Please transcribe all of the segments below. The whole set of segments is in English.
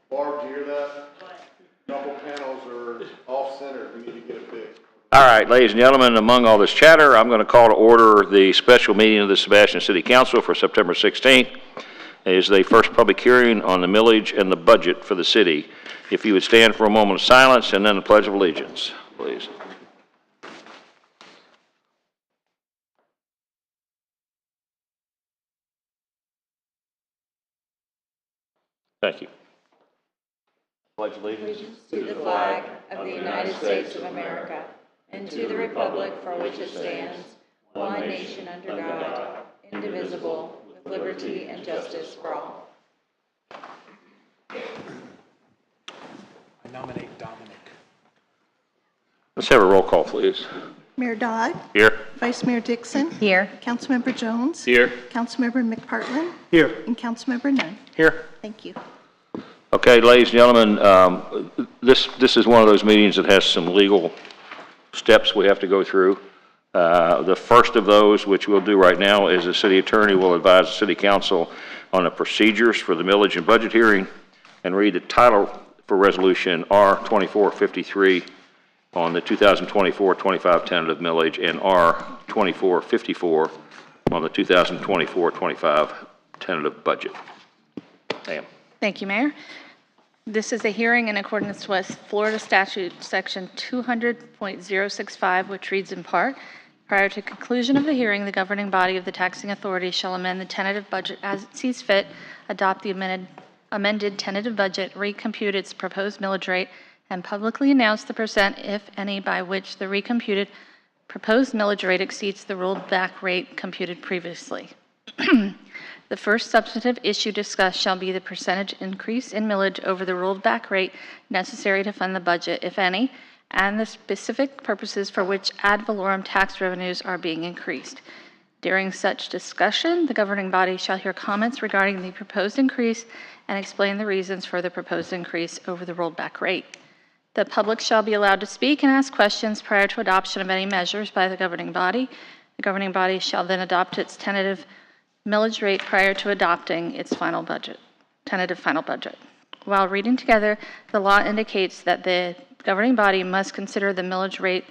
Barb, do you hear that? Couple panels are off-center. We need to get it fixed. All right, ladies and gentlemen, among all this chatter, I'm going to call to order the special meeting of the Sebastian City Council for September 16th. It is the first public hearing on the millage and the budget for the city. If you would stand for a moment of silence and then the Pledge of Allegiance, please. Thank you. Pledge allegiance to the flag of the United States of America and to the republic for which it stands, one nation under God, indivisible, with liberty and justice for all. I nominate Dominic. Let's have a roll call, please. Mayor Dodd. Here. Vice Mayor Dixon. Here. Councilmember Jones. Here. Councilmember McPartland. Here. And Councilmember Nunn. Here. Thank you. Okay, ladies and gentlemen, this is one of those meetings that has some legal steps we have to go through. The first of those, which we'll do right now, is the city attorney will advise the city council on the procedures for the millage and budget hearing and read the title for resolution R2453 on the 2024-25 tentative millage and R2454 on the 2024-25 tentative budget. Ma'am. Thank you, Mayor. This is a hearing in accordance with Florida Statute Section 200.065, which reads in part, prior to conclusion of the hearing, the governing body of the taxing authority shall amend the tentative budget as it sees fit, adopt the amended tentative budget, recompute its proposed millage rate, and publicly announce the percent, if any, by which the recomputed proposed millage rate exceeds the rolled back rate computed previously. The first substantive issue discussed shall be the percentage increase in millage over the rolled back rate necessary to fund the budget, if any, and the specific purposes for which ad valorem tax revenues are being increased. During such discussion, the governing body shall hear comments regarding the proposed increase and explain the reasons for the proposed increase over the rolled back rate. The public shall be allowed to speak and ask questions prior to adoption of any measures by the governing body. The governing body shall then adopt its tentative millage rate prior to adopting its tentative final budget. While reading together, the law indicates that the governing body must consider the millage rate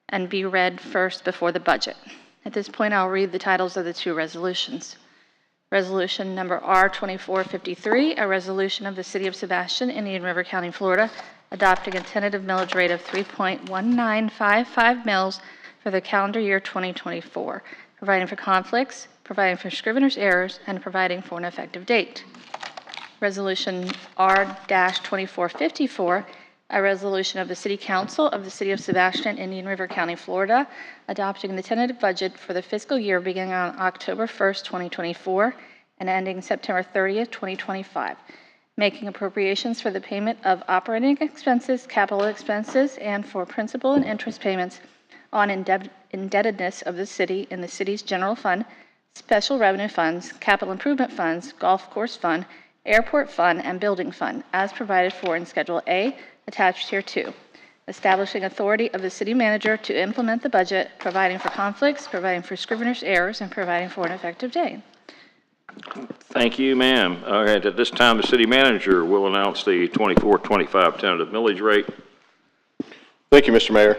and be read first before the budget. At this point, I'll read the titles of the two resolutions. Resolution number R2453, a resolution of the City of Sebastian, Indian River County, Florida, adopting a tentative millage rate of 3.1955 mils for the calendar year 2024, providing for conflicts, providing for scrivener's errors, and providing for an effective date. Resolution R-2454, a resolution of the City Council of the City of Sebastian, Indian River County, Florida, adopting the tentative budget for the fiscal year beginning on October 1st, 2024, and ending September 30th, 2025, making appropriations for the payment of operating expenses, capital expenses, and for principal and interest payments on indebtedness of the city in the city's general fund, special revenue funds, capital improvement funds, golf course fund, airport fund, and building fund, as provided for in Schedule A, attached here too. Establishing authority of the city manager to implement the budget, providing for conflicts, providing for scrivener's errors, and providing for an effective date. Thank you, ma'am. All right, at this time, the city manager will announce the 24-25 tentative millage rate. Thank you, Mr. Mayor.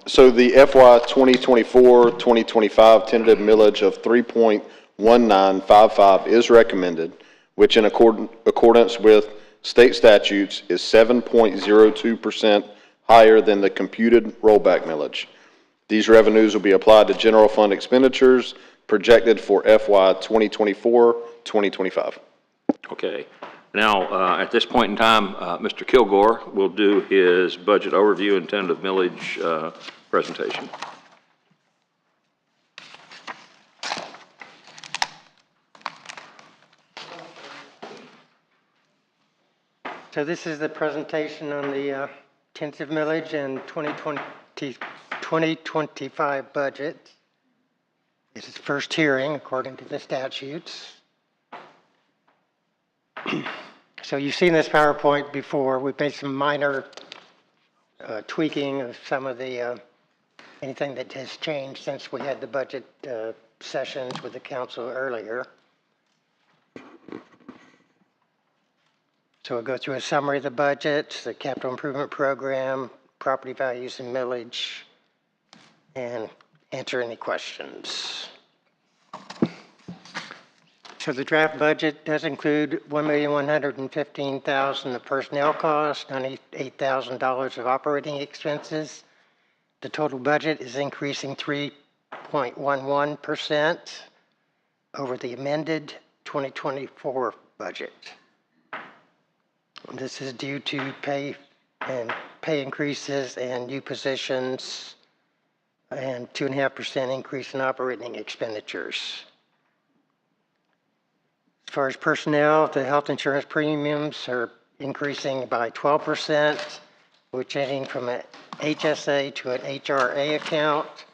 So the FY 2024-2025 tentative millage of 3.1955 is recommended, which in accordance with state statutes is 7.02% higher than the computed rollback millage. These revenues will be applied to general fund expenditures projected for FY 2024-2025. Okay. Now, at this point in time, Mr. Kilgore will do his budget overview and tentative millage presentation. So this is the presentation on the tentative millage and 2025 budget. This is first hearing according to the statutes. So you've seen this PowerPoint before. We've made some minor tweaking of some of the anything that has changed since we had the budget sessions with the council earlier. So we'll go through a summary of the budget, the capital improvement program, property values and millage, and answer any questions. So the draft budget does include $1,115,000 of personnel costs, $98,000 of operating expenses. The total budget is increasing 3.11% over the amended 2024 budget. This is due to pay increases and new positions and 2.5% increase in operating expenditures. As far as personnel, the health insurance premiums are increasing by 12%. We're changing from an HSA to an HRA account.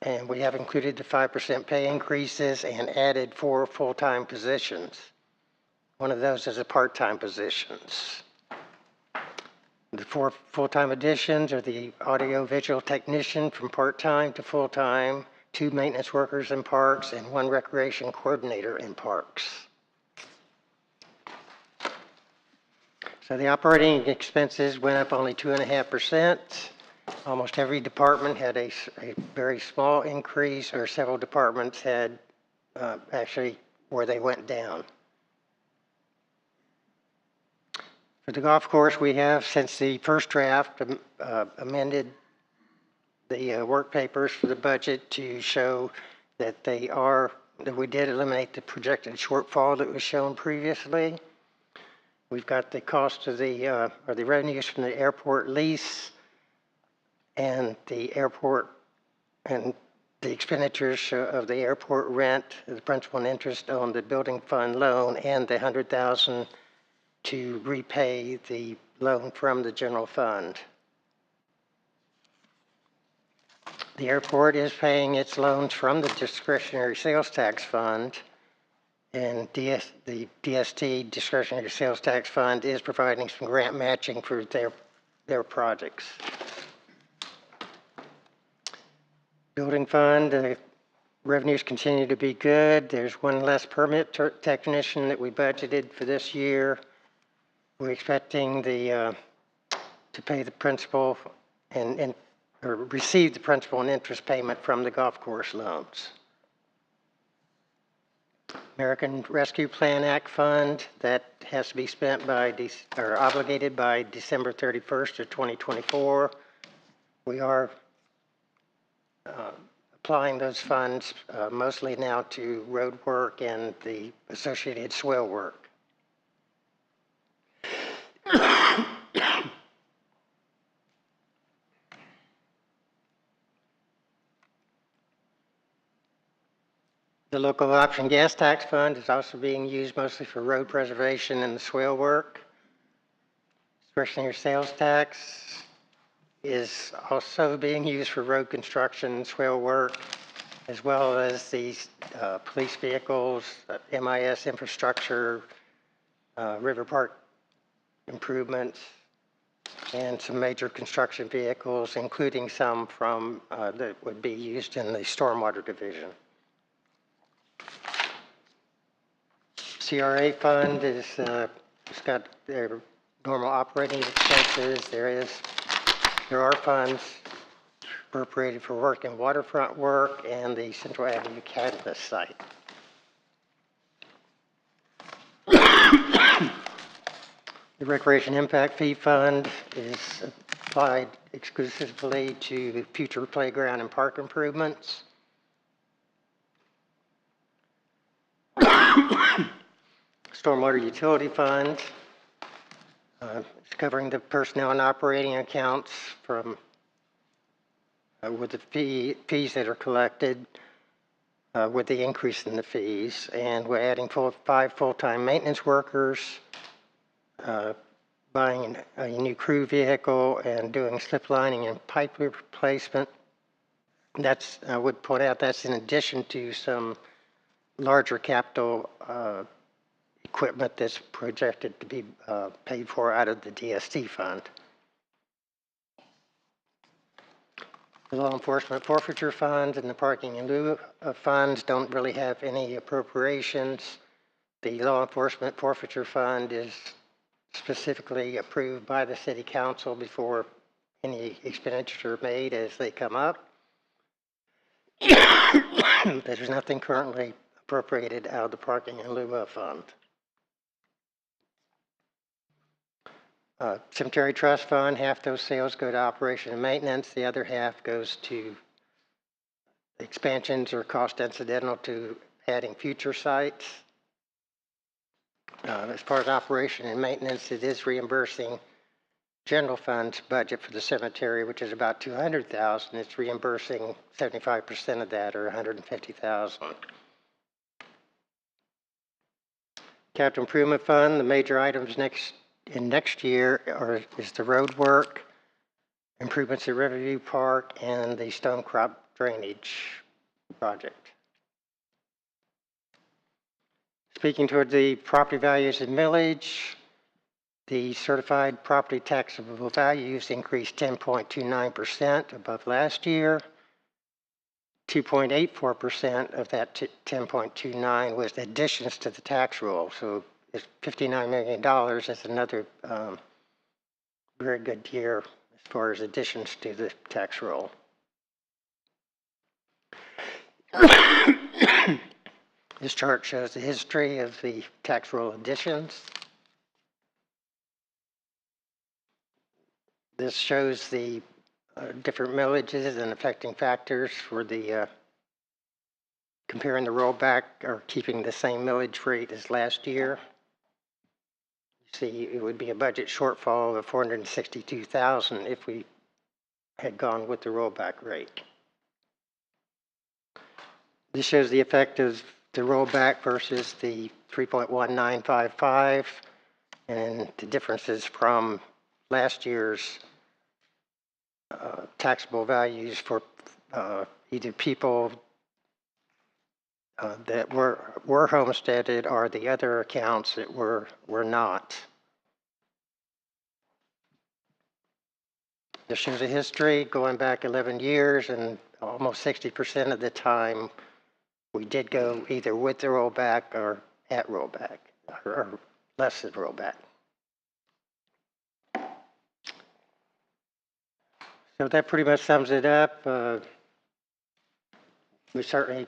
And we have included the 5% pay increases and added 4 full-time positions. One of those is a part-time positions. The 4 full-time additions are the audio-visual technician from part-time to full-time, 2 maintenance workers in parks, and 1 recreation coordinator in parks. So the operating expenses went up only 2.5%. Almost every department had a very small increase, or several departments had actually where they went down. For the golf course, we have, since the first draft, amended the work papers for the budget to show that we did eliminate the projected shortfall that was shown previously. We've got the cost of the revenues from the airport lease and the airport and the expenditures of the airport rent, the principal and interest on the building fund loan, and the $100,000 to repay the loan from the general fund. The airport is paying its loans from the discretionary sales tax fund, and the DST, discretionary sales tax fund, is providing some grant matching for their projects. Building fund, the revenues continue to be good. There's 1 less permit technician that we budgeted for this year. We're expecting to pay the principal or receive the principal and interest payment from the golf course loans. American Rescue Plan Act fund, that has to be spent or obligated by December 31st of 2024. We are applying those funds mostly now to road work and the associated swale work. The local option gas tax fund is also being used mostly for road preservation and the swale work. Discretionary sales tax is also being used for road construction and swale work, as well as the police vehicles, MIS infrastructure, river park improvements, and some major construction vehicles, including some that would be used in the stormwater division. CRA fund it's got their normal operating expenses. There are funds appropriated for work in waterfront work and the Central Avenue Catalyst site. The Recreation Impact Fee Fund is applied exclusively to future playground and park improvements. Stormwater Utility Fund is covering the personnel and operating accounts from with the fees that are collected with the increase in the fees, and we're adding 5 full-time maintenance workers, buying a new crew vehicle, and doing slip lining and pipe replacement. That's, I would point out, that's in addition to some larger capital equipment that's projected to be paid for out of the DST fund. The law enforcement forfeiture fund and the parking in lieu funds don't really have any appropriations. The law enforcement forfeiture fund is specifically approved by the city council before any expenditure are made as they come up. There's nothing currently appropriated out of the parking in lieu of fund. Cemetery Trust Fund, half those sales go to operation and maintenance. The other half goes to expansions or cost incidental to adding future sites. As far as operation and maintenance, it is reimbursing general fund's budget for the cemetery, which is about $200,000. It's reimbursing 75% of that, or $150,000. Capital Improvement Fund, the major items next year is the road work, improvements at Riverview Park, and the Stone Crop Drainage project. Speaking toward the property values and millage, the certified property taxable values increased 10.29% above last year. 2.84% of that 10.29 was additions to the tax roll. So it's $59 million. That's another very good year as far as additions to the tax roll. This chart shows the history of the tax roll additions. This shows the different millages and affecting factors for the comparing the rollback or keeping the same millage rate as last year. You see, it would be a budget shortfall of $462,000 if we had gone with the rollback rate. This shows the effect of the rollback versus the 3.1955 and the differences from last year's taxable values for either people that were homesteaded or the other accounts that were not. This shows a history going back 11 years, and almost 60% of the time we did go either with the rollback or at rollback, or less than rollback. So that pretty much sums it up. We certainly,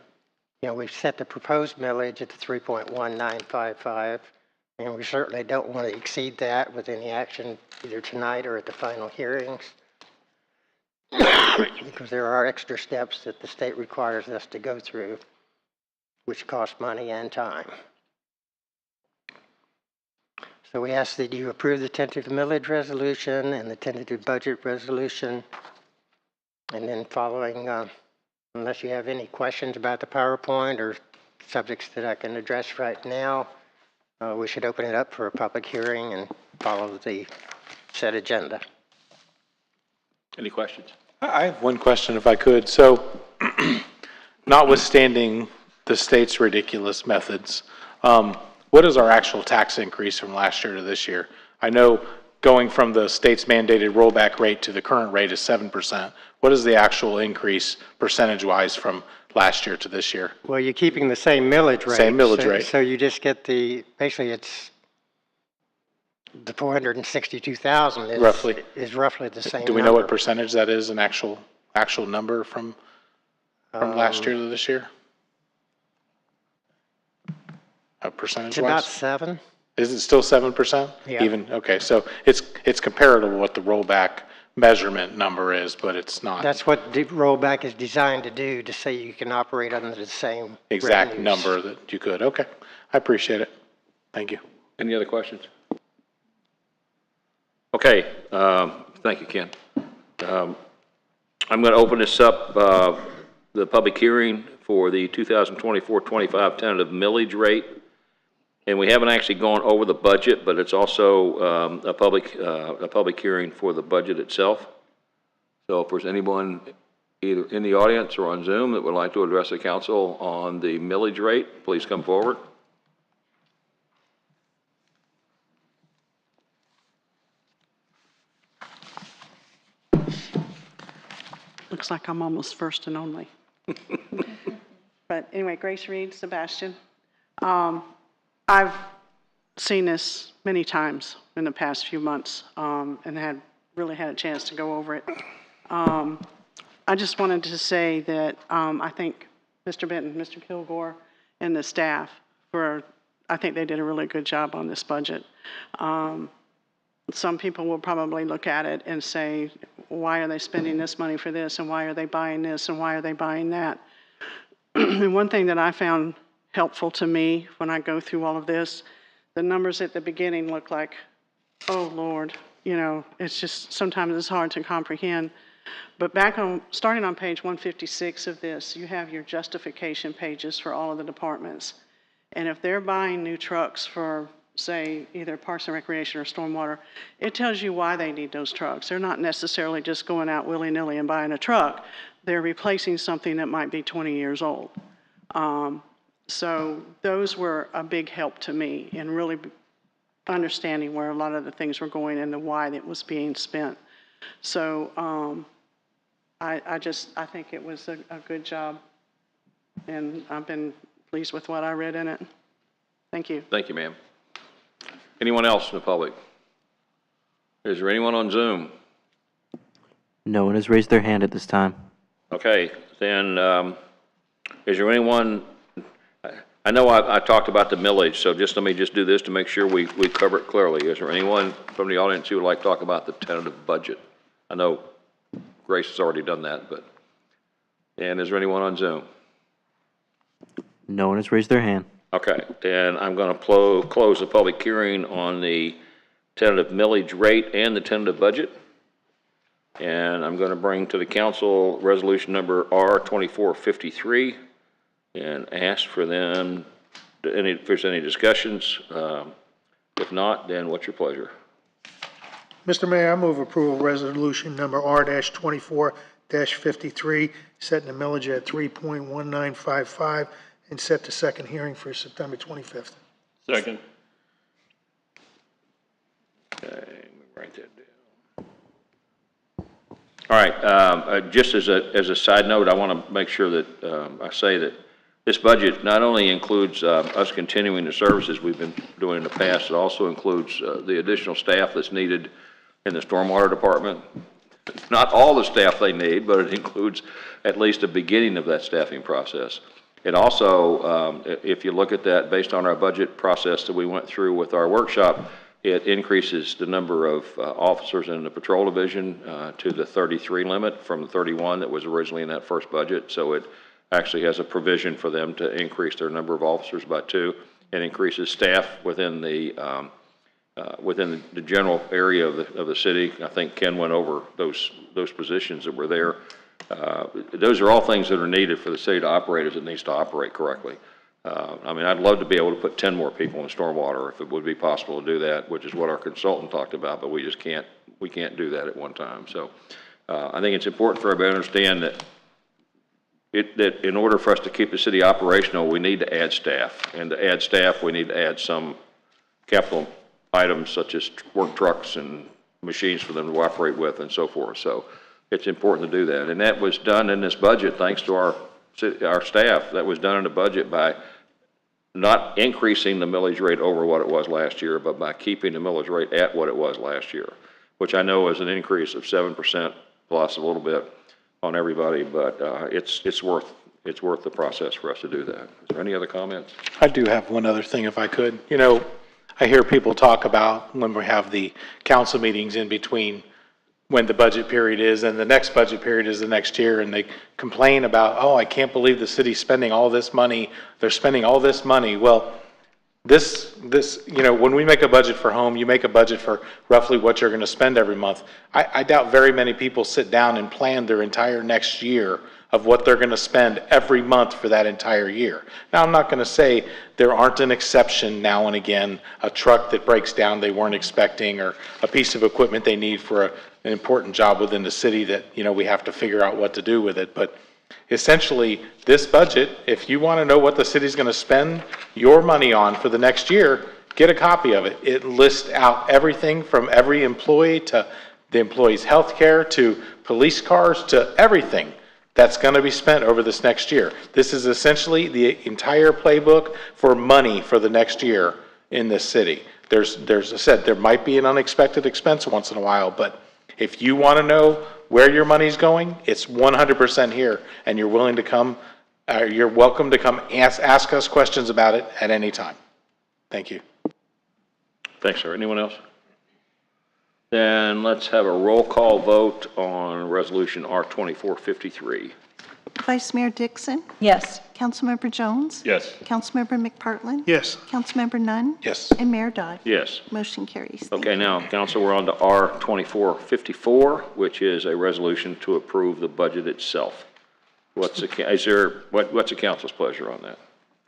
we've set the proposed millage at the 3.1955, and we certainly don't want to exceed that with any action either tonight or at the final hearings, because there are extra steps that the state requires us to go through, which cost money and time. So we ask that you approve the tentative millage resolution and the tentative budget resolution. And then following, unless you have any questions about the PowerPoint or subjects that I can address right now, we should open it up for a public hearing and follow the set agenda. Any questions? I have one question if I could. So notwithstanding the state's ridiculous methods, what is our actual tax increase from last year to this year? I know going from the state's mandated rollback rate to the current rate is 7%. What is the actual increase percentage-wise from last year to this year? Well, you're keeping the same millage rate. Same millage rate. So you just get basically it's the 462,000 is roughly the same. Do we know what percentage that is, an actual number from last year to this year? Percentage-wise? It's about 7. Is it still 7%? Yeah. Even, okay, so it's comparable to what the rollback measurement number is, but it's not. That's what the rollback is designed to do, to say you can operate under the same Exact revenues. number that you could. Okay, I appreciate it. Thank you. Any other questions? Okay, thank you, Ken. I'm going to open this up, the public hearing for the 2024-25 tentative millage rate. And we haven't actually gone over the budget, but it's also a public hearing for the budget itself. So if there's anyone either in the audience or on Zoom that would like to address the council on the millage rate, please come forward. Looks like I'm almost first and only. But anyway, Grace Reed, Sebastian. I've seen this many times in the past few months, and had really had a chance to go over it. I just wanted to say that I think Mr. Benton, Mr. Kilgore, and the staff I think they did a really good job on this budget. Some people will probably look at it and say, why are they spending this money for this, and why are they buying this, and why are they buying that? And one thing that I found helpful to me when I go through all of this, the numbers at the beginning look like, oh, Lord, it's just, sometimes it's hard to comprehend. But starting on page 156 of this, you have your justification pages for all of the departments. And if they're buying new trucks for, say, either Parks and Recreation or Stormwater, it tells you why they need those trucks. They're not necessarily just going out willy-nilly and buying a truck. They're replacing something that might be 20 years old. So those were a big help to me in really understanding where a lot of the things were going and the why it was being spent. So I think it was a good job, and I've been pleased with what I read in it. Thank you. Thank you, ma'am. Anyone else in the public? Is there anyone on Zoom? No one has raised their hand at this time. Okay, then is there anyone, I know I talked about the millage, so let me do this to make sure we cover it clearly. Is there anyone from the audience who would like to talk about the tentative budget? I know Grace has already done that, and is there anyone on Zoom? No one has raised their hand. Okay, then I'm going to close the public hearing on the tentative millage rate and the tentative budget. And I'm going to bring to the council resolution number R2453 and ask for them, if there's any discussions. If not, then what's your pleasure? Mr. Mayor, I move approval of resolution number R-24-53, setting the millage at 3.1955 and set the second hearing for September 25th. Second. Okay, let me write that down. All right, just as a side note, I want to make sure that I say that this budget not only includes us continuing the services we've been doing in the past, it also includes the additional staff that's needed in the stormwater department. Not all the staff they need, but it includes at least a beginning of that staffing process. It also, if you look at that based on our budget process that we went through with our workshop, it increases the number of officers in the patrol division to the 33 limit from the 31 that was originally in that first budget. So it actually has a provision for them to increase their number of officers by 2. It increases staff within the general area of the city. I think Ken went over those positions that were there. Those are all things that are needed for the city to operate as it needs to operate correctly. I mean, I'd love to be able to put 10 more people in stormwater if it would be possible to do that, which is what our consultant talked about, but we just can't do that at one time. So I think it's important for everybody to understand that that in order for us to keep the city operational, we need to add staff. And to add staff, we need to add some capital items such as work trucks and machines for them to operate with and so forth. So it's important to do that. And that was done in this budget thanks to our staff. That was done in the budget by not increasing the millage rate over what it was last year, but by keeping the millage rate at what it was last year, which I know is an increase of 7% plus a little bit on everybody, but it's worth the process for us to do that. Is there any other comments? I do have one other thing if I could. You know, I hear people talk about when we have the council meetings in between when the budget period is and the next budget period is the next year, and they complain about, oh, I can't believe the city's spending all this money. They're spending all this money. Well, this, you know, when we make a budget for home, you make a budget for roughly what you're going to spend every month. I doubt very many people sit down and plan their entire next year of what they're going to spend every month for that entire year. Now, I'm not going to say there aren't an exception now and again, a truck that breaks down they weren't expecting, or a piece of equipment they need for an important job within the city that, you know, we have to figure out what to do with it. But essentially, this budget, if you want to know what the city's going to spend your money on for the next year, get a copy of it. It lists out everything from every employee to the employee's health care to police cars to everything that's going to be spent over this next year. This is essentially the entire playbook for money for the next year in this city. There's, I said, there might be an unexpected expense once in a while, but if you want to know where your money's going, it's 100% here, and you're willing to come, you're welcome to come ask us questions about it at any time. Thank you. Thanks, sir. Anyone else? Then let's have a roll call vote on Resolution R2453. Vice Mayor Dixon, Yes. Councilmember Jones, Yes. Councilmember McPartlin, Yes. Councilmember Nunn, Yes. and Mayor Dodd. Yes. Motion carries. Thank Okay, now, council, we're on to R2454, which is a resolution to approve the budget itself. What's the council's pleasure on that?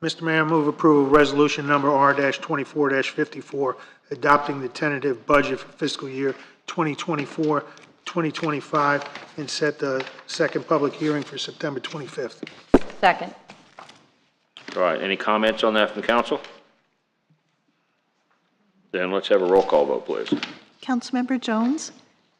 Mr. Mayor, I move approval of resolution number R-24-54, adopting the tentative budget for fiscal year 2024, 2025, and set the second public hearing for September 25th. Second. All right, any comments on that from the council? Then let's have a roll call vote, please. Councilmember Jones,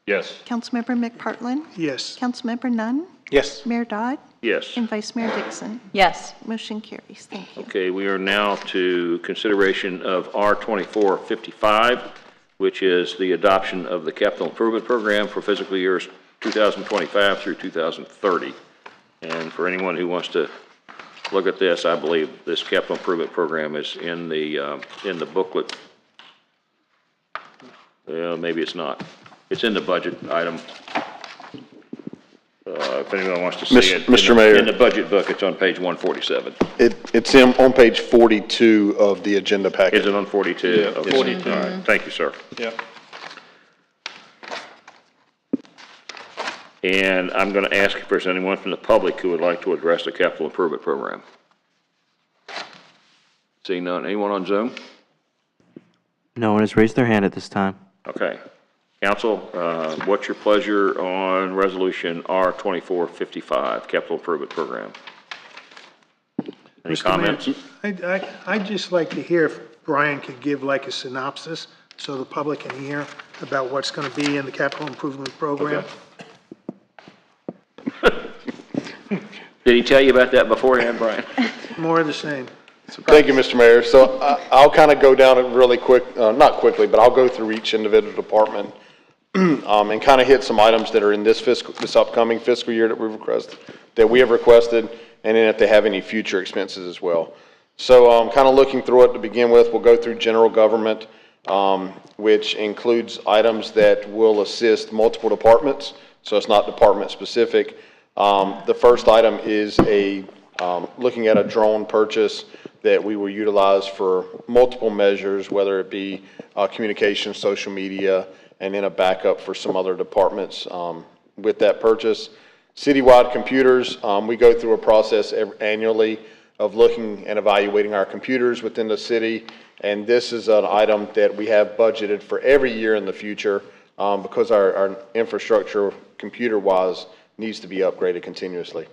Yes. Councilmember McPartlin, Yes. Councilmember Nunn, Yes. Mayor Dodd, Yes. and Vice Mayor Dixon. Yes. Motion carries. Thank you. Okay, we are now to consideration of R2455, which is the adoption of the capital improvement program for fiscal years 2025 through 2030. And for anyone who wants to look at this, I believe this capital improvement program is in the booklet. Well, maybe it's not. It's in the budget item. If anyone wants to see it. Mr. Mayor. In the budget book, it's on page 147. It's on page 42 of the agenda packet. Is it on 42? Yeah, Okay. 42. All right, thank you, sir. Yeah. And I'm going to ask if there's anyone from the public who would like to address the capital improvement program. Seeing none. Anyone on Zoom? No one has raised their hand at this time. Okay. Council, what's your pleasure on Resolution R2455, capital improvement program? Any Mr. Mayor, comments? I'd just like to hear if Brian could give like a synopsis so the public can hear about what's going to be in the capital improvement program. Did he tell you about that beforehand, Brian? More of the same. Thank you, Mr. Mayor. So I'll kind of go down it really quick, not quickly, but I'll go through each individual department and kind of hit some items that are in this upcoming fiscal year that we have requested, and then if they have any future expenses as well. So kind of looking through it to begin with, we'll go through general government, which includes items that will assist multiple departments, so it's not department specific. The first item is looking at a drone purchase that we will utilize for multiple measures, whether it be communication, social media, and then a backup for some other departments with that purchase. Citywide computers, we go through a process annually of looking and evaluating our computers within the city, and this is an item that we have budgeted for every year in the future because our infrastructure, computer-wise, needs to be upgraded continuously.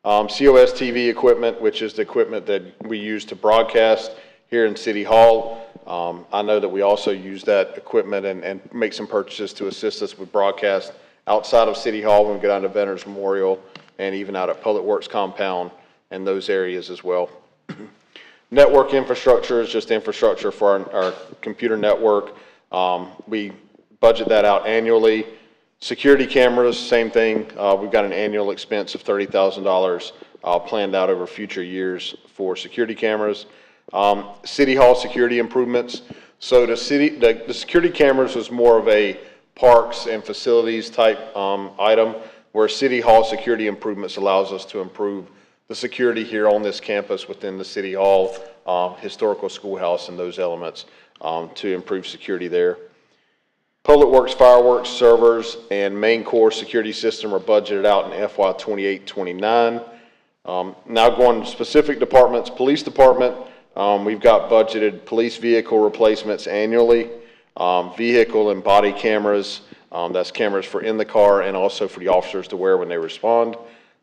COS TV equipment, which is the equipment that we use to broadcast here in City Hall. I know that we also use that equipment and make some purchases to assist us with broadcast outside of City Hall when we get out to Veterans Memorial and even out at Public Works Compound and those areas as well. Network infrastructure is just infrastructure for our computer network. We budget that out annually. Security cameras, same thing. We've got an annual expense of $30,000 planned out over future years for security cameras. City Hall security improvements. So the security cameras was more of a parks and facilities type item, where City Hall security improvements allows us to improve the security here on this campus within the City Hall, historical schoolhouse, and those elements to improve security there. Public Works fireworks, servers, and main core security system are budgeted out in FY 28-29. Now going to specific departments, police department, we've got budgeted police vehicle replacements annually, vehicle and body cameras, that's cameras for in the car and also for the officers to wear when they respond.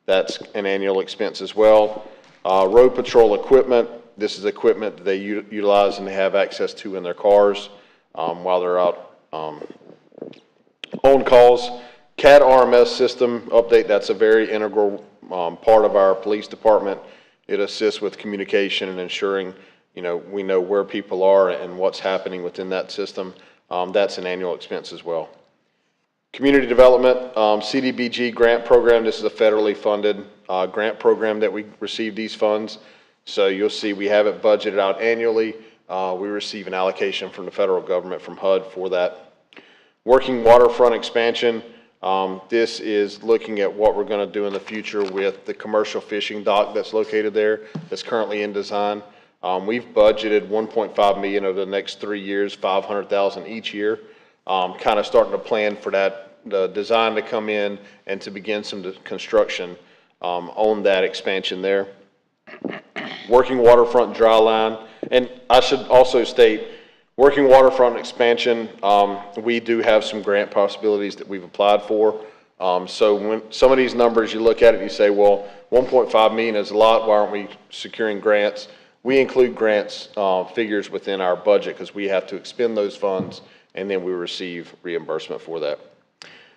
That's an annual expense as well. Road patrol equipment, this is equipment that they utilize and they have access to in their cars while they're out on calls. CAD RMS system update, that's a very integral part of our police department. It assists with communication and ensuring we know where people are and what's happening within that system. That's an annual expense as well. Community development, CDBG grant program. This is a federally funded grant program that we receive these funds. So you'll see we have it budgeted out annually. We receive an allocation from the federal government, from HUD, for that. Working waterfront expansion. This is looking at what we're going to do in the future with the commercial fishing dock that's located there, that's currently in design. We've budgeted $1.5 million over the next 3 years, $500,000 each year. Kind of starting to plan for the design to come in and to begin some construction on that expansion there. Working waterfront dry line, and I should also state, working waterfront expansion, we do have some grant possibilities that we've applied for. So when some of these numbers, you look at it and you say, well, 1.5 million is a lot, why aren't we securing grants? We include grants figures within our budget because we have to expend those funds and then we receive reimbursement for that.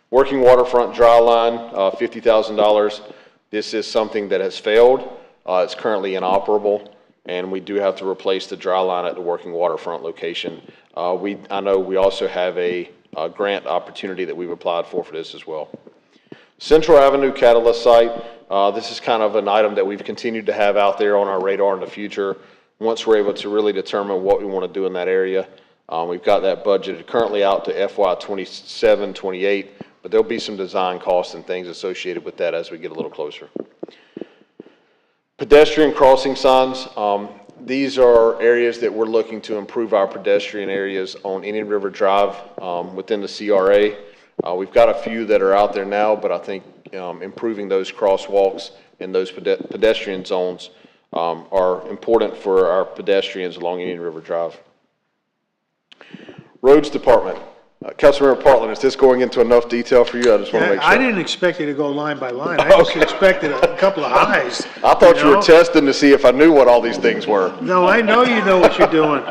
Working waterfront dry line, $50,000. This is something that has failed. It's currently inoperable, and we do have to replace the dry line at the working waterfront location. I know we also have a grant opportunity that we've applied for this as well. Central Avenue Catalyst site. This is kind of an item that we've continued to have out there on our radar in the future. Once we're able to really determine what we want to do in that area, we've got that budgeted currently out to FY 27, 28, but there'll be some design costs and things associated with that as we get a little closer. Pedestrian crossing signs. These are areas that we're looking to improve our pedestrian areas on Indian River Drive within the CRA. We've got a few that are out there now, but I think improving those crosswalks and those pedestrian zones are important for our pedestrians along Indian River Drive. Roads Department. Councilmember Portland, is this going into enough detail for you? I just want to make sure. I didn't expect you to go line by line. I just expected a couple of eyes. I thought you were testing to see if I knew what all these things were. No, I know you know what you're doing.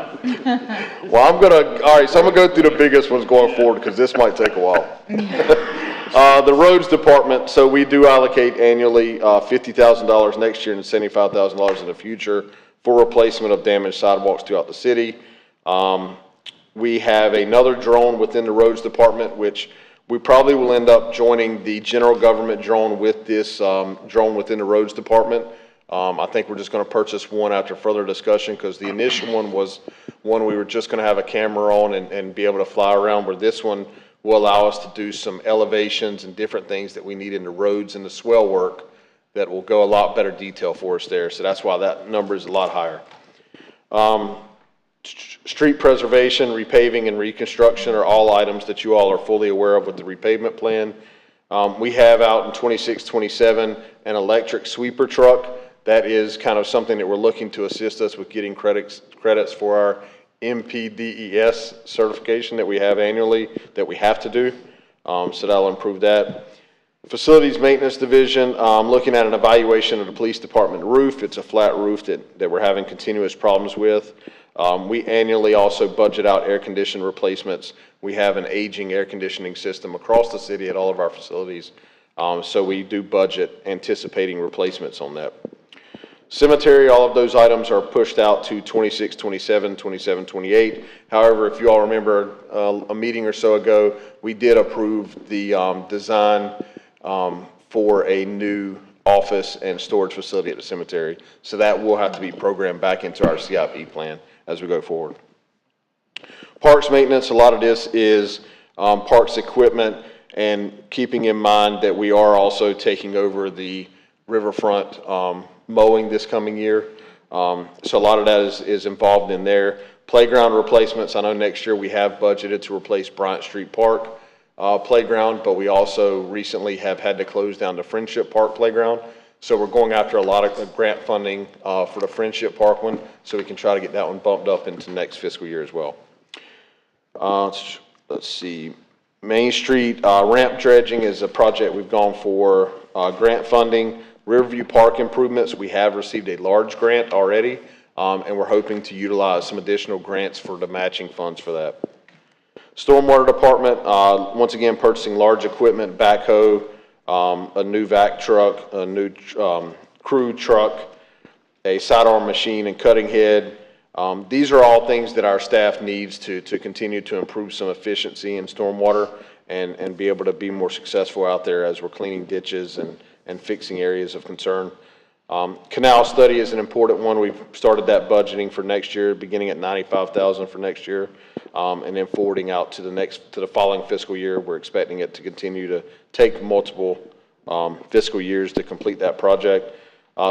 Well, all right, so I'm going to go through the biggest ones going forward because this might take a while. The Roads Department, so we do allocate annually $50,000 next year and $75,000 in the future for replacement of damaged sidewalks throughout the city. We have another drone within the Roads Department, which we probably will end up joining the general government drone with this drone within the Roads Department. I think we're just going to purchase one after further discussion because the initial one was one we were just going to have a camera on and be able to fly around, where this one will allow us to do some elevations and different things that we need in the roads and the swell work that will go a lot better detail for us there. So that's why that number is a lot higher. Street preservation, repaving, and reconstruction are all items that you all are fully aware of with the repavement plan. We have out in 26, 27 an electric sweeper truck. That is kind of something that we're looking to assist us with getting credits for our MPDES certification that we have annually that we have to do. So that'll improve that. Facilities Maintenance Division, looking at an evaluation of the police department roof. It's a flat roof that we're having continuous problems with. We annually also budget out air condition replacements. We have an aging air conditioning system across the city at all of our facilities. So we do budget anticipating replacements on that. Cemetery, all of those items are pushed out to 26, 27, 27, 28. However, if you all remember a meeting or so ago, we did approve the design for a new office and storage facility at the cemetery. So that will have to be programmed back into our CIP plan as we go forward. Parks maintenance, a lot of this is parks equipment, and keeping in mind that we are also taking over the riverfront mowing this coming year. So a lot of that is involved in there. Playground replacements, I know next year we have budgeted to replace Bryant Street Park playground, but we also recently have had to close down the Friendship Park playground. So we're going after a lot of grant funding for the Friendship Park one, so we can try to get that one bumped up into next fiscal year as well. Let's see. Main Street ramp dredging is a project we've gone for grant funding. Riverview Park improvements, we have received a large grant already, and we're hoping to utilize some additional grants for the matching funds for that. Stormwater Department, once again, purchasing large equipment, backhoe, a new vac truck, a new crew truck, a sidearm machine and cutting head, These are all things that our staff needs to continue to improve some efficiency in stormwater and be able to be more successful out there as we're cleaning ditches and fixing areas of concern. Canal study is an important one. We've started that budgeting for next year, beginning at $95,000 for next year, and then forwarding out to the following fiscal year. We're expecting it to continue to take multiple fiscal years to complete that project.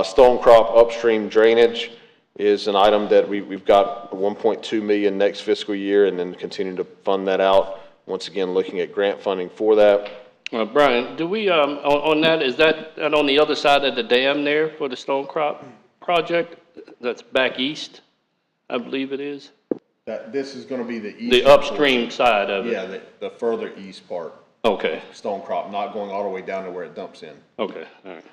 Stone crop upstream drainage is an item that we've got $1.2 million next fiscal year, and then continue to fund that out. Once again, looking at grant funding for that. Brian, do we, on that, is that on the other side of the dam there for the stone crop project? That's back east, I believe it is? This is going to be the east. The upstream side of it? Yeah, the further east part. Okay. Stone crop, not going all the way down to where it dumps in. Okay, all right.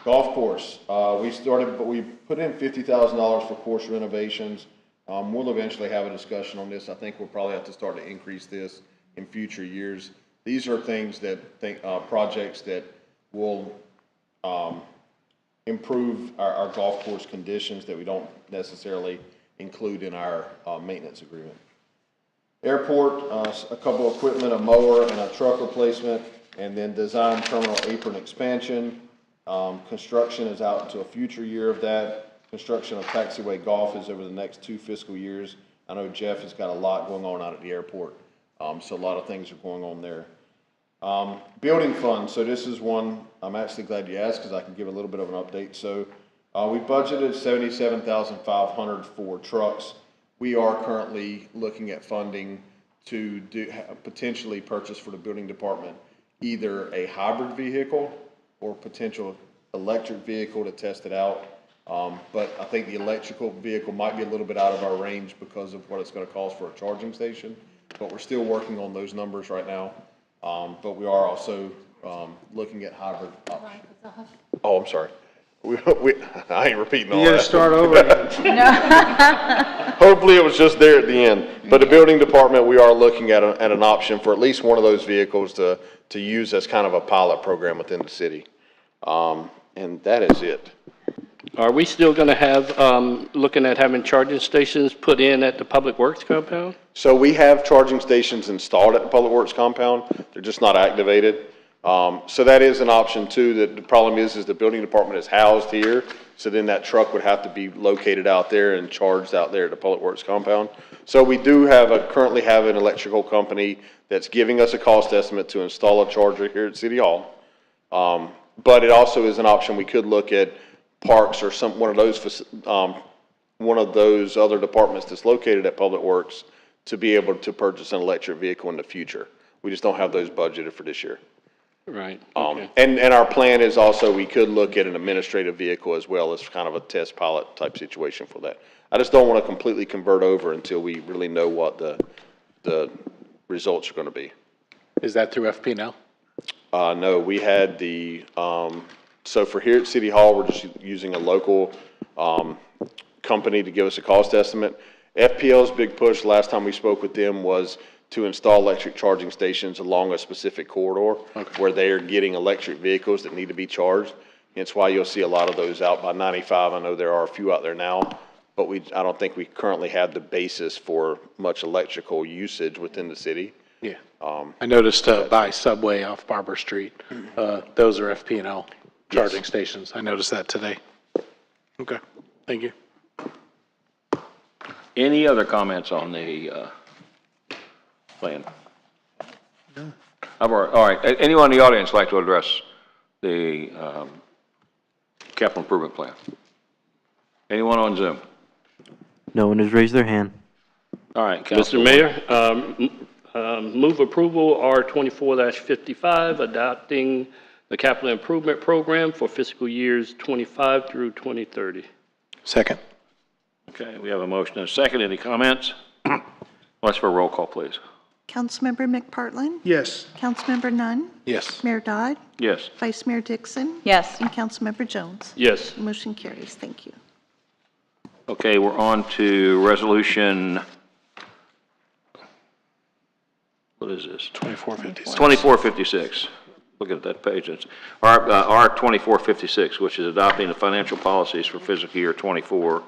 Golf course, we put in $50,000 for course renovations. We'll eventually have a discussion on this. I think we'll probably have to start to increase this in future years. These are things projects that will improve our golf course conditions that we don't necessarily include in our maintenance agreement. Airport, a couple of equipment, a mower and a truck replacement, and then design terminal apron expansion. Construction is out to a future year of that. Construction of taxiway golf is over the next 2 fiscal years. I know Jeff has got a lot going on out at the airport, so a lot of things are going on there. Building fund, so this is one I'm actually glad you asked because I can give a little bit of an update. So we budgeted $77,500 for trucks. We are currently looking at funding to potentially purchase for the building department either a hybrid vehicle or potential electric vehicle to test it out. But I think the electrical vehicle might be a little bit out of our range because of what it's going to cost for a charging station. But we're still working on those numbers right now. But we are also looking at hybrid options. Oh, I'm sorry. I ain't repeating all that. You gotta start over again. Hopefully it was just there at the end. But the building department, we are looking at an option for at least one of those vehicles to use as kind of a pilot program within the city. And that is it. Are we still going to have, looking at having charging stations put in at the Public Works compound? So we have charging stations installed at the Public Works compound. They're just not activated. So that is an option too. The problem is the building department is housed here. So then that truck would have to be located out there and charged out there at the Public Works compound. So we do currently have an electrical company that's giving us a cost estimate to install a charger here at City Hall. But it also is an option. We could look at Parks or one of those other departments that's located at Public Works to be able to purchase an electric vehicle in the future. We just don't have those budgeted for this year. Right. Okay. And our plan is also we could look at an administrative vehicle as well as kind of a test pilot type situation for that. I just don't want to completely convert over until we really know what the results are going to be. Is that through FP&L? No, we had so for here at City Hall, we're just using a local company to give us a cost estimate. FPL's big push last time we spoke with them was to install electric charging stations along a specific corridor where they are getting electric vehicles that need to be charged. Hence why you'll see a lot of those out by 95. I know there are a few out there now, but I don't think we currently have the basis for much electrical usage within the city. Yeah. I noticed by Subway off Barber Street, those are FP&L charging stations. I noticed that today. Okay, thank you. Any other comments on the plan? No. All right. Anyone in the audience like to address the capital improvement plan? Anyone on Zoom? No one has raised their hand. All right, Mr. Mayor, move approval R24-55, adopting the capital improvement program for fiscal years 25 through 2030. Second. Okay, we have a motion and a second. Any comments? Let's for a roll call, please. Councilmember McPartlin? Yes. Councilmember Nunn? Yes. Mayor Dodd? Yes. Vice Mayor Dixon? Yes. And Councilmember Jones? Yes. Motion carries. Thank you. Okay, we're on to resolution, what is this? 2456. 2456. looking at that page. It's R 2456, which is adopting the financial policies for fiscal year 24-25.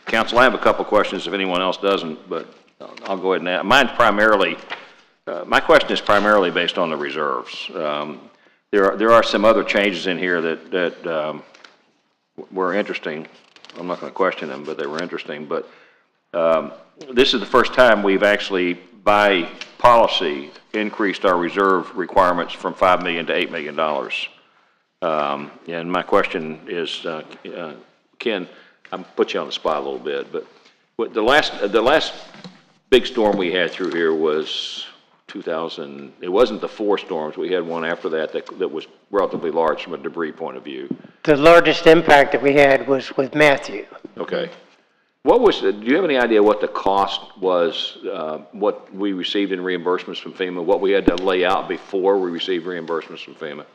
Council, I have a couple questions if anyone else doesn't, but I'll go ahead and ask. Mine's primarily, my question is primarily based on the reserves. There are some other changes in here that were interesting. I'm not going to question them, but they were interesting. But this is the first time we've actually, by policy, increased our reserve requirements from $5 million to $8 million. And my question is, Ken, I'll put you on the spot a little bit, but the last big storm we had through here was 2000. It wasn't the 4 storms. We had one after that was relatively large from a debris point of view. The largest impact that we had was with Matthew. Okay. Do you have any idea what the cost was, what we received in reimbursements from FEMA, what we had to lay out before we received reimbursements from FEMA?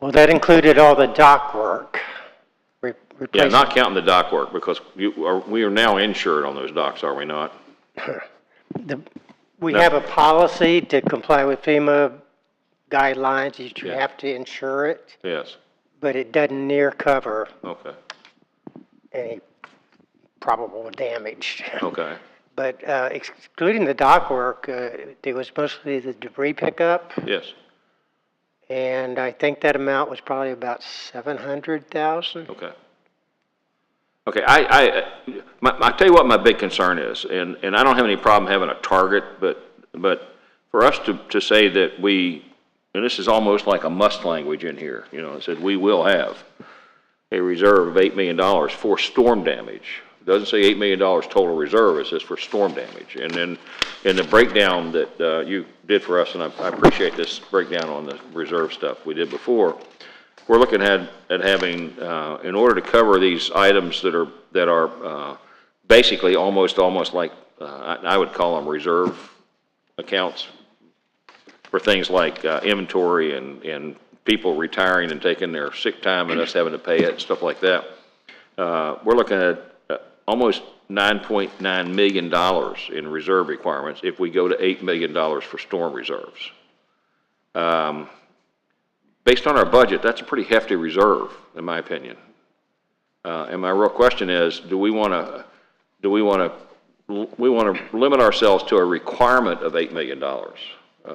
Well, that included all the dock work. Yeah, not counting the dock work, because we are now insured on those docks, are we not? We have a policy to comply with FEMA guidelines. You have to insure it. Yes. But it doesn't near cover Okay. any probable damage. Okay. But excluding the dock work, it was mostly the debris pickup. Yes. And I think that amount was probably about $700,000. Okay. Okay, I tell you what my big concern is, and I don't have any problem having a target, but for us to say that and this is almost like a must language in here, it said we will have a reserve of $8 million for storm damage. It doesn't say $8 million total reserve, it says for storm damage. And then in the breakdown that you did for us, and I appreciate this breakdown on the reserve stuff we did before, we're looking at having, in order to cover these items that are basically almost like, I would call them reserve accounts for things like inventory and people retiring and taking their sick time and us having to pay it and stuff like that. We're looking at almost $9.9 million in reserve requirements if we go to $8 million for storm reserves. Based on our budget, that's a pretty hefty reserve, in my opinion. And my real question is, we want to limit ourselves to a requirement of $8 million,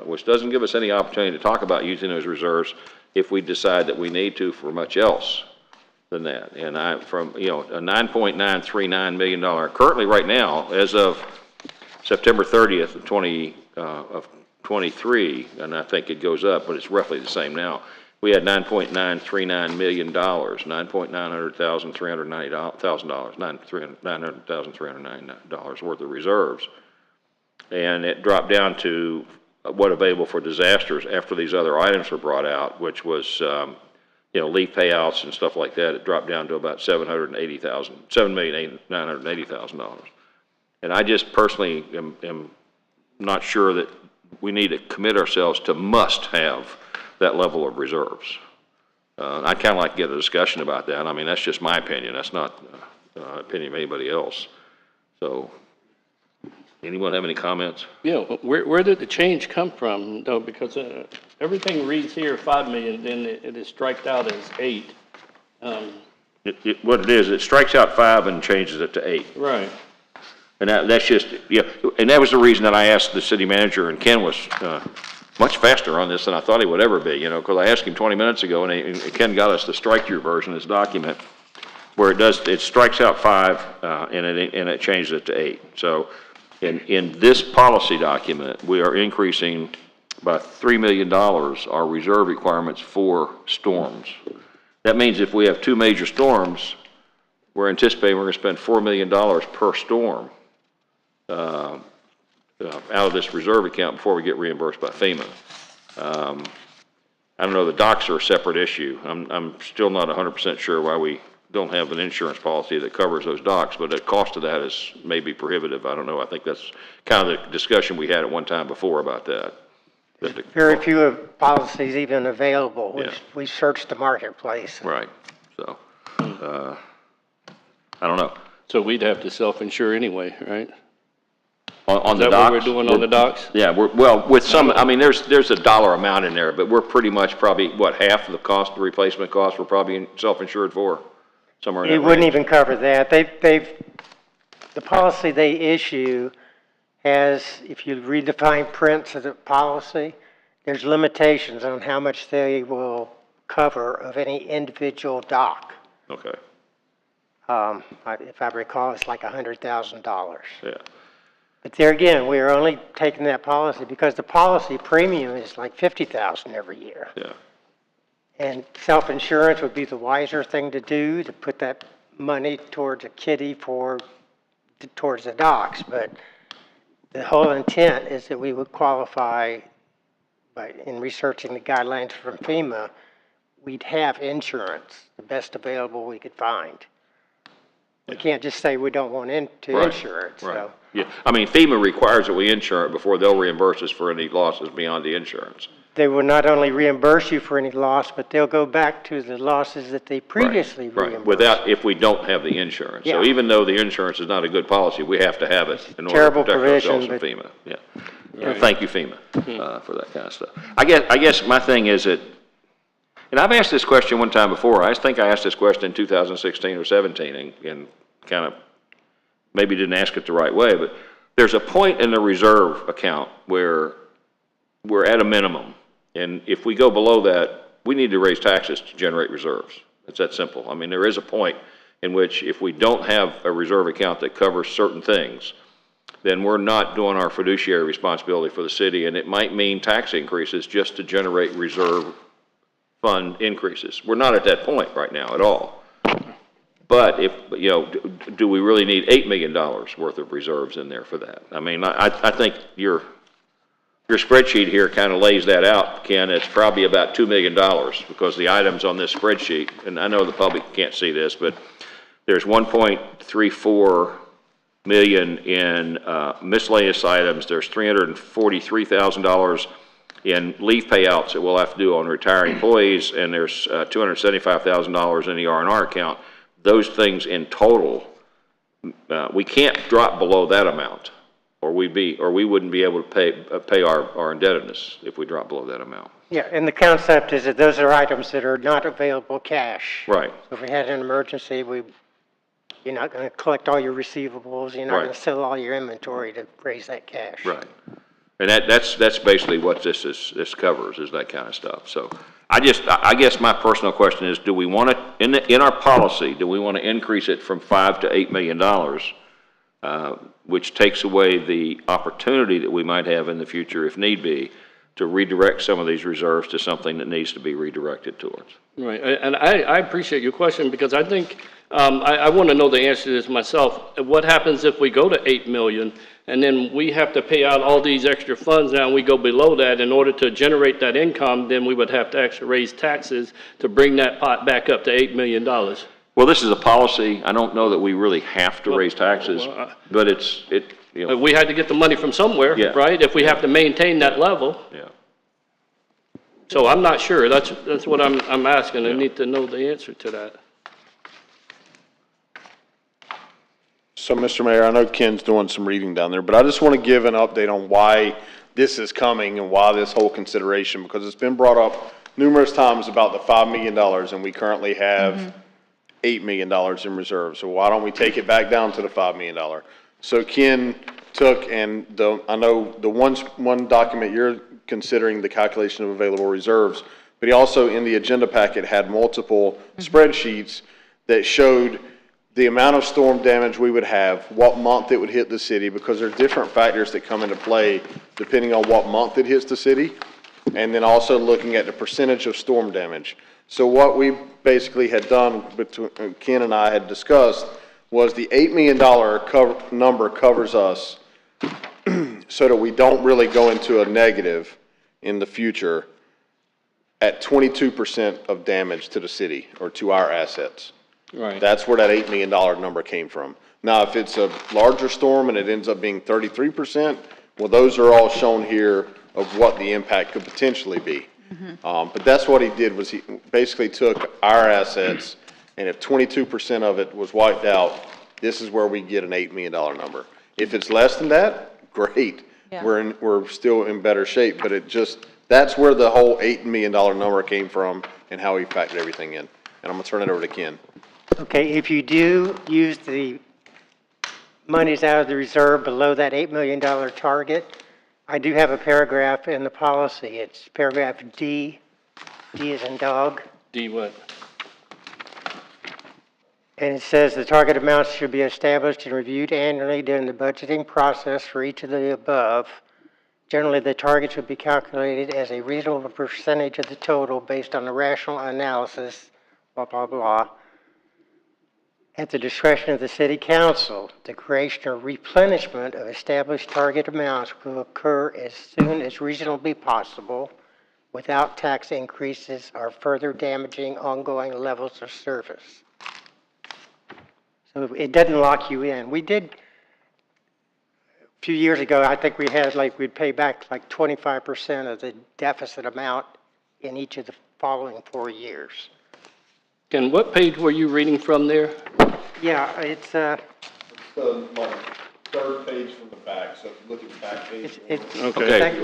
which doesn't give us any opportunity to talk about using those reserves if we decide that we need to for much else than that. And from a $9.939 million, currently right now, as of September 30th of 23, and I think it goes up, but it's roughly the same now. We had $9.939 million, $9,390,000 worth of reserves. And it dropped down to what available for disasters after these other items were brought out, which was, leave payouts and stuff like that. It dropped down to about $7,980,000. And I just personally am not sure that we need to commit ourselves to must have that level of reserves. I'd kind of like to get a discussion about that. I mean, that's just my opinion. That's not opinion of anybody else. So, anyone have any comments? Yeah, where did the change come from, though? Because everything reads here 5 million, then it is striked out as 8. What it is, it strikes out 5 and changes it to 8. Right. And that's just, and that was the reason that I asked the city manager, and Ken was much faster on this than I thought he would ever be, because I asked him 20 minutes ago, and Ken got us the strike-through version of this document, where it strikes out 5, and it changes it to 8. So in this policy document, we are increasing by $3 million our reserve requirements for storms. That means if we have 2 major storms, we're anticipating we're going to spend $4 million per storm out of this reserve account before we get reimbursed by FEMA. I don't know, the docks are a separate issue. I'm still not 100% sure why we don't have an insurance policy that covers those docks, but the cost of that is maybe prohibitive. I don't know. I think that's kind of the discussion we had at one time before about that. Very few policies even available. Yeah. We searched the marketplace. Right. So, I don't know. So we'd have to self-insure anyway, right? On Is the that docks? what we're doing on the docks? Yeah, well, with some, I mean, there's a dollar amount in there, but we're pretty much probably, what, half of the cost, the replacement cost, we're probably self-insured for, somewhere in that It wouldn't range. even cover that. The policy they issue has, if you read the fine print of the policy, there's limitations on how much they will cover of any individual dock. Okay, If I recall, it's like $100,000. yeah, But there again, we are only taking that policy because the policy premium is like $50,000 every year. yeah. And self-insurance would be the wiser thing to do, to put that money towards a kitty towards the docks. But the whole intent is that we would qualify in researching the guidelines from FEMA, we'd have insurance, the best available we could find. We can't just say we don't want to Right, insure it, right. so. Yeah, I mean, FEMA requires that we insure it before they'll reimburse us for any losses beyond the insurance. They will not only reimburse you for any loss, but they'll go back to the losses that they previously Right, reimbursed. if we don't have the insurance. So Yeah. even though the insurance is not a good policy, we have to have it in order to Terrible protect provision, ourselves from but- FEMA, yeah. Well, thank you, FEMA, for that kind of stuff. I guess my thing is that, and I've asked this question one time before, I think I asked this question in 2016 or 17, and kind of maybe didn't ask it the right way, but there's a point in the reserve account where we're at a minimum, and if we go below that, we need to raise taxes to generate reserves. It's that simple. I mean, there is a point in which if we don't have a reserve account that covers certain things, then we're not doing our fiduciary responsibility for the city, and it might mean tax increases just to generate reserve fund increases. We're not at that point right now at all. But if, do we really need $8 million worth of reserves in there for that? I mean, I think your spreadsheet here kind of lays that out, Ken. It's probably about $2 million because the items on this spreadsheet, and I know the public can't see this, but there's 1.34 million in miscellaneous items. There's $343,000 in leave payouts that we'll have to do on retiring employees, and there's $275,000 in the R&R account. Those things in total, we can't drop below that amount, or we wouldn't be able to pay our indebtedness if we drop below that amount. Yeah, and the concept is that those are items that are not available cash. Right. So if we had an emergency, you're not going to collect all your receivables, you're not Right. going to sell all your inventory to raise that cash. Right. And that's basically what this covers, is that kind of stuff. So I guess my personal question is, do we want to, in our policy, do we want to increase it from $5 to $8 million, which takes away the opportunity that we might have in the future, if need be, to redirect some of these reserves to something that needs to be redirected towards? Right, and I appreciate your question because I think, I want to know the answer to this myself. What happens if we go to 8 million and then we have to pay out all these extra funds now and we go below that? In order to generate that income, then we would have to actually raise taxes to bring that pot back up to $8 million. Well, this is a policy. I don't know that we really have to raise taxes, but We had to get the money from somewhere, Yeah. right? If we have to maintain that level. Yeah. So I'm not sure. That's what I'm asking. I need to know the answer to that. So, Mr. Mayor, I know Ken's doing some reading down there, but I just want to give an update on why this is coming and why this whole consideration, because it's been brought up numerous times about the $5 million, and we currently have $8 million in reserve. So why don't we take it back down to the $5 million? So Ken took, and I know the one document you're considering the calculation of available reserves, but he also in the agenda packet had multiple spreadsheets that showed the amount of storm damage we would have, what month it would hit the city, because there are different factors that come into play depending on what month it hits the city, and then also looking at the percentage of storm damage. So what we basically had done, between Ken and I had discussed, was the $8 million number covers us so that we don't really go into a negative in the future at 22% of damage to the city or to our assets. Right. That's where that $8 million number came from. Now, if it's a larger storm and it ends up being 33%, well, those are all shown here of what the impact could potentially be. But that's what he did, was he basically took our assets, and if 22% of it was wiped out, this is where we get an $8 million number. If it's less than that, great. Yeah. We're still in better shape, but that's where the whole $8 million number came from and how we factored everything in. And I'm gonna turn it over to Ken. Okay, if you do use the monies out of the reserve below that $8 million target, I do have a paragraph in the policy. It's paragraph D. D as in dog. D what? And it says the target amounts should be established and reviewed annually during the budgeting process for each of the above. Generally, the targets would be calculated as a reasonable percentage of the total based on a rational analysis, blah, blah, blah. At the discretion of the City Council, the creation or replenishment of established target amounts will occur as soon as reasonably possible without tax increases or further damaging ongoing levels of service. So it doesn't lock you in. We did, a few years ago, I think we had we'd pay back 25% of the deficit amount in each of the following 4 years. Ken, what page were you reading from there? Yeah, it's, It's the third page from the back, so if you look at the back page. Okay,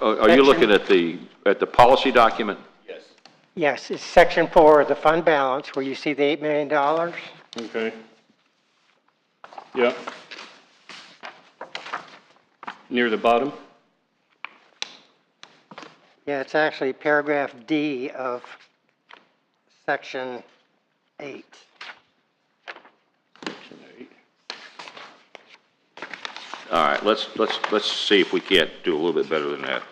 are you looking at the policy document? Yes. yes, it's section 4 of the fund balance where you see the $8 million. Okay. Yep. Near the bottom? Yeah, it's actually paragraph D of section 8. All right, let's see if we can't do a little bit better than that.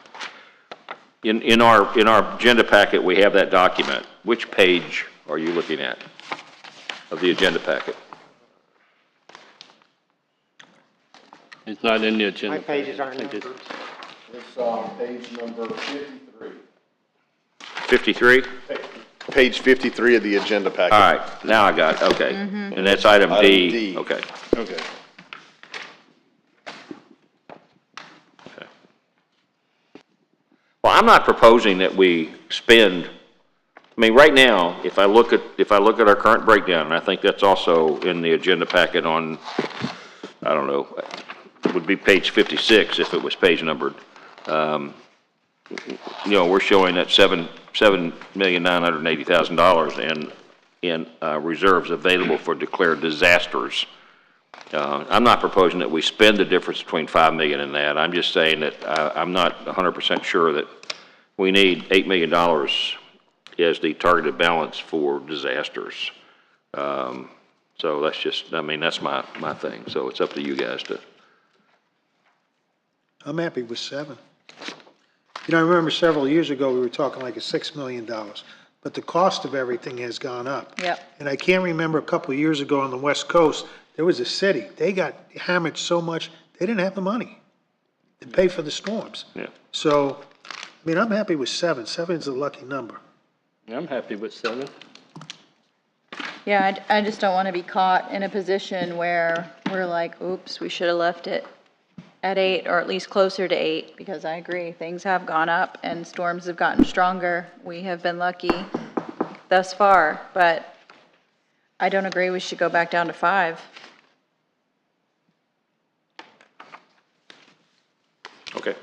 In our agenda packet, we have that document. Which page are you looking at of the agenda packet? It's not in the agenda. My pages aren't I think numbered. It's page number 53. 53? Page 53 of the agenda packet. All right, now I got it, okay. And that's item Item D. D. Okay. Okay. Well, I'm not proposing that we spend, I mean, right now, if I look at our current breakdown, and I think that's also in the agenda packet on, I don't know, it would be page 56 if it was page numbered. You know, we're showing that $7,980,000 in reserves available for declared disasters. I'm not proposing that we spend the difference between $5 million and that. I'm just saying that I'm not 100% sure that we need $8 million as the targeted balance for disasters. So that's just, I mean, that's my thing. So it's up to you guys to. I'm happy with 7. You know, I remember several years ago, we were talking like a $6 million, but the cost of everything has gone up. Yep. And I can't remember a couple of years ago on the West Coast, there was a city, they got hammered so much, they didn't have the money to pay for the storms. Yeah. So, I mean, I'm happy with 7. 7 is a lucky number. I'm happy with 7. Yeah, I just don't want to be caught in a position where we're like, oops, we should have left it at 8 or at least closer to 8, because I agree, things have gone up and storms have gotten stronger. We have been lucky thus far, but I don't agree we should go back down to 5. Okay.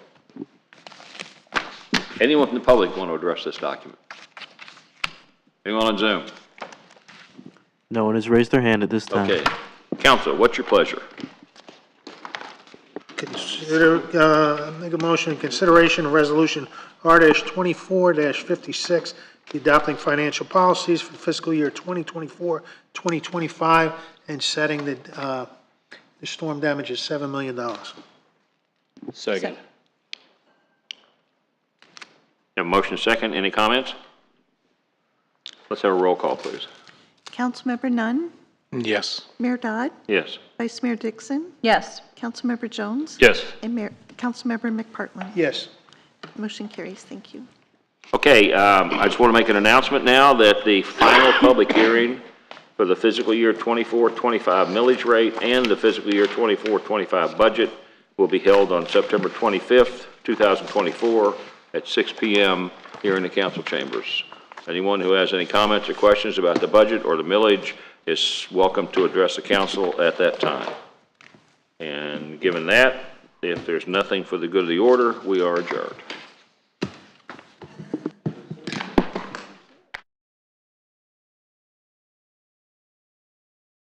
Anyone from the public want to address this document? Anyone on Zoom? No one has raised their hand at this time. Okay. Council, what's your pleasure? Make a motion in consideration of resolution R-24-56, adopting financial policies for fiscal year 2024, 2025, and setting the storm damage at $7 million. Second. Have a motion second. Any comments? Let's have a roll call, please. Councilmember Nunn, Yes. Mayor Dodd, Yes. Vice Mayor Dixon, Yes. Councilmember Jones, Yes. and Councilmember McPartland. Yes. Motion carries. Thank you. Okay, I just want to make an announcement now that the final public hearing for the fiscal year 24-25 millage rate and the fiscal year 24-25 budget will be held on September 25th, 2024 at 6 p.m. here in the council chambers. Anyone who has any comments or questions about the budget or the millage is welcome to address the council at that time. And given that, if there's nothing for the good of the order, we are adjourned.